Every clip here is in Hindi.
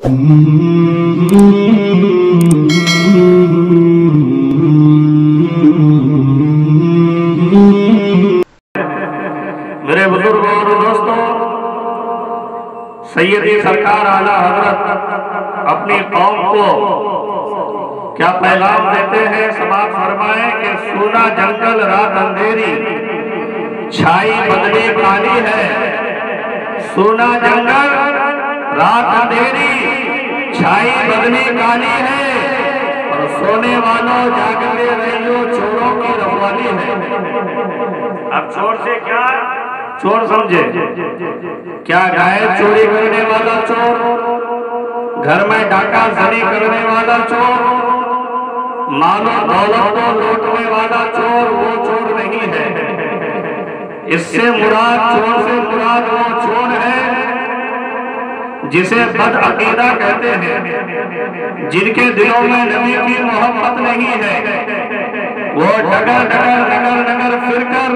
मेरे बुजुर्ग और दोस्तों, सैयदी सरकार आला हजरत अपनी कौम को क्या पैगाम देते हैं? समाप्त फरमाए कि सूना जंगल रात अंधेरी, छाई बदली काली है। सूना जंगल रात अंधेरी, छाई बदली काली है। और सोने वालों जागते रहियो, चोरों की रखवाली है। अब चोर से क्या चोर समझे? क्या गाय चोरी करने वाला चोर, घर में डाका जरी करने वाला चोर, मानो दौलत को लूटने वाला चोर वो चोर नहीं है। इससे मुराद, चोर से मुराद वो चोर है जिसे बदअकीदा कहते हैं, जिनके दिलों में नबी की मोहब्बत नहीं है। वो डगर डगर नगर नगर फिरकर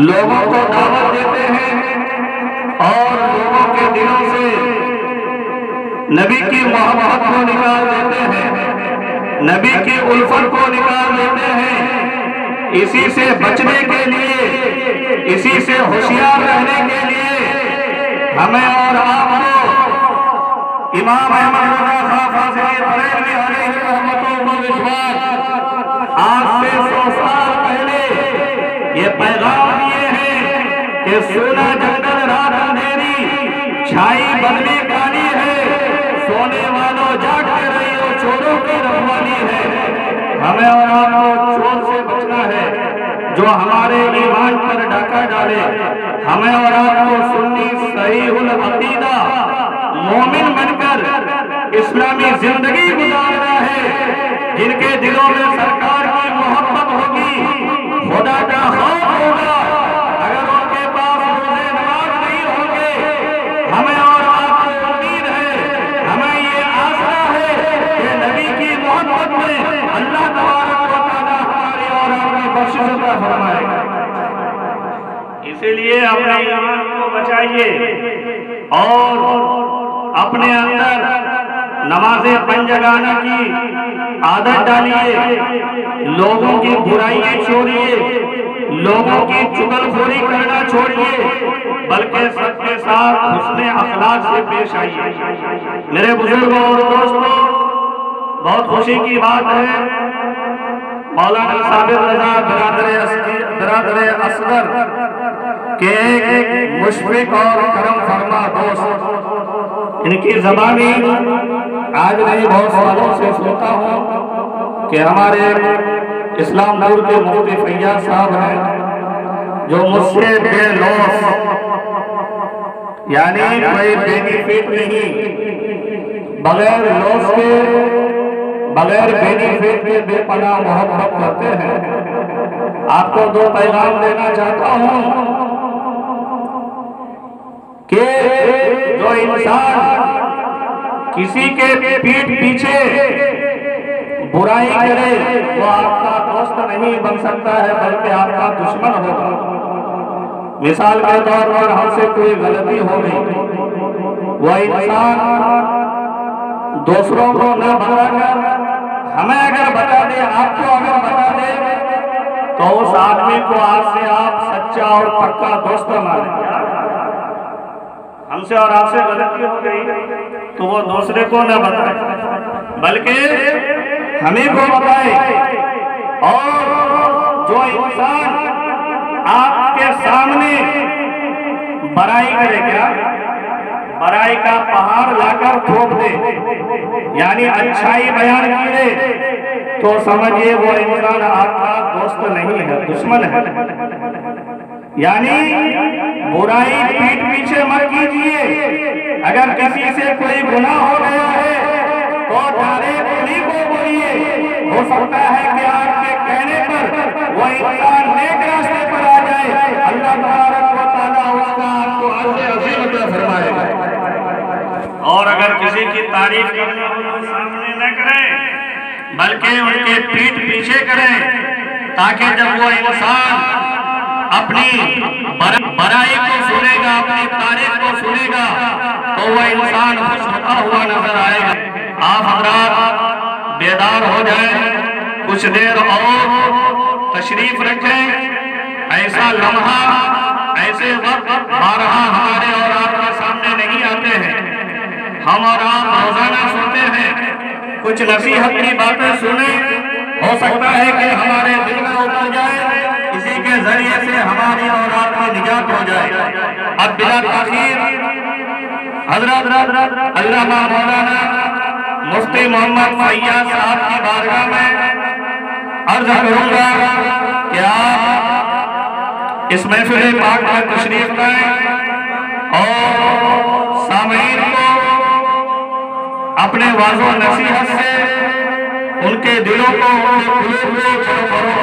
लोगों को दावत देते हैं और लोगों के दिलों से नबी की मोहब्बत को निकाल देते हैं, नबी की उल्फत को निकाल देते हैं। इसी से बचने के लिए, इसी से होशियार रहने के लिए हमें और आपको इमाम अहमद रज़ा खां फाज़िल बरेलवी अलैहि रहमतुल्लाह व विश्वास आज से 100 साल पहले ये पैगाम दिए हैं कि सोना जंगल रात अंधेरी, छाई बदली काली है। सोने वालों जागते रहियो, चोरों की रखवाली है। हमें और आपको चोर से बचना है जो हमारे ईमान पर डाका डाले। हमें और आपको सुन्नी सहीहुल अकीदा मोमिन बनकर इस्लामी जिंदगी गुजारना है, जिनके दिलों में सरकार की मोहब्बत होगी, खुदा का खौफ होगा। अगर उनके पास रोज़े नमाज नहीं होंगे, हमें और आपको उम्मीद है, हमें ये आशा है कि नबी की मोहब्बत में अल्लाह तबारक व तआला हमारी और आपकी बख्शिश अता फरमाएगा। इसीलिए अपने ईमान को बचाइए और अपने अंदर नमाज़े पंजगाना की आदत डालिए। लोगों की बुराइयां छोड़िए, लोगों की चुगलखोरी करना छोड़िए, बल्कि सबके साथ हुस्ने अखलाक से पेश आइए। मेरे बुजुर्गों और दोस्तों, बहुत खुशी की बात है, मौलाना साबिर रज़ा बिरादर असगर के एक मुशफ़िक़ और करम फरमा दोस्त, इनकी ज़बानी आज नहीं बहुत सालों से सुनता हूँ कि हमारे इस्लाम नूर के मुफ्ती फैयाज साहब हैं, जो मुझसे बेलौस, यानी कोई बेनिफिट नहीं, बगैर लॉस के, बगैर बेनिफिट के बेपनाह मोहब्बत करते हैं। आपको 2 पैगाम देना चाहता हूँ कि जो इंसान किसी के पीठ पीछे बुराई करे वो आपका दोस्त नहीं बन सकता है, बल्कि आपका दुश्मन होगा। मिसाल के तौर पर हमसे कोई गलती हो गई, वह इंसान दूसरों को न बताकर हमें अगर बता दे, आपको अगर बता दे, तो उस आदमी को आज से आप सच्चा और पक्का दोस्त माने। हमसे और आपसे गलती हो गई तो वो दूसरे को न बताए, बल्कि हमें को बताए। और जो इंसान आपके सामने बड़ाई करे, क्या बड़ाई का पहाड़ लाकर ठोक दे, यानी अच्छाई बयान करे, तो समझिए वो इंसान आपका दोस्त नहीं है, दुश्मन है। यानी बुराई पीठ पीछे मत कीजिए। अगर किसी से कोई गुनाह हो गया है तो डायरेक्ट उन्हीं को बोलिए। हो सकता है कि आपके कहने पर वो इंसान नेक रास्ते पर आ जाए, अल्लाह तबारक व तआला उसका आपको अजर अज़ीम अता फरमाएगा। और अगर किसी की तारीफ करना हो तो सामने न करें, बल्कि उनके पीठ पीछे करें, ताकि जब वो इंसान अपनी बड़ाई को सुनेगा, अपनी तारीफ को सुनेगा, तो तो वह इंसान खुश होता हुआ नजर आएगा। आप हजरात बेदार हो जाए, कुछ देर और तशरीफ रखें। ऐसा लम्हा, ऐसे वक्त बारहा हमारे और आपके सामने नहीं आते हैं। हम और आप रोजाना सुनते हैं, कुछ नसीहत की बातें सुने, हो सकता है कि हमारे दिल में उतर जाए, इसी के जरिए से हमारी और आपकी निजात हो जाए। अब बिला ताखीर हजरत अल्लामा मौलाना मुफ्ती मोहम्मद फैयाज साहब की बारगाह में अर्ज करूंगा कि आप इस महफिल पाक में तशरीफ लाएं और सामईन को अपने वाज़ो नसीहत से उनके दिलों को, उनके कुलूब को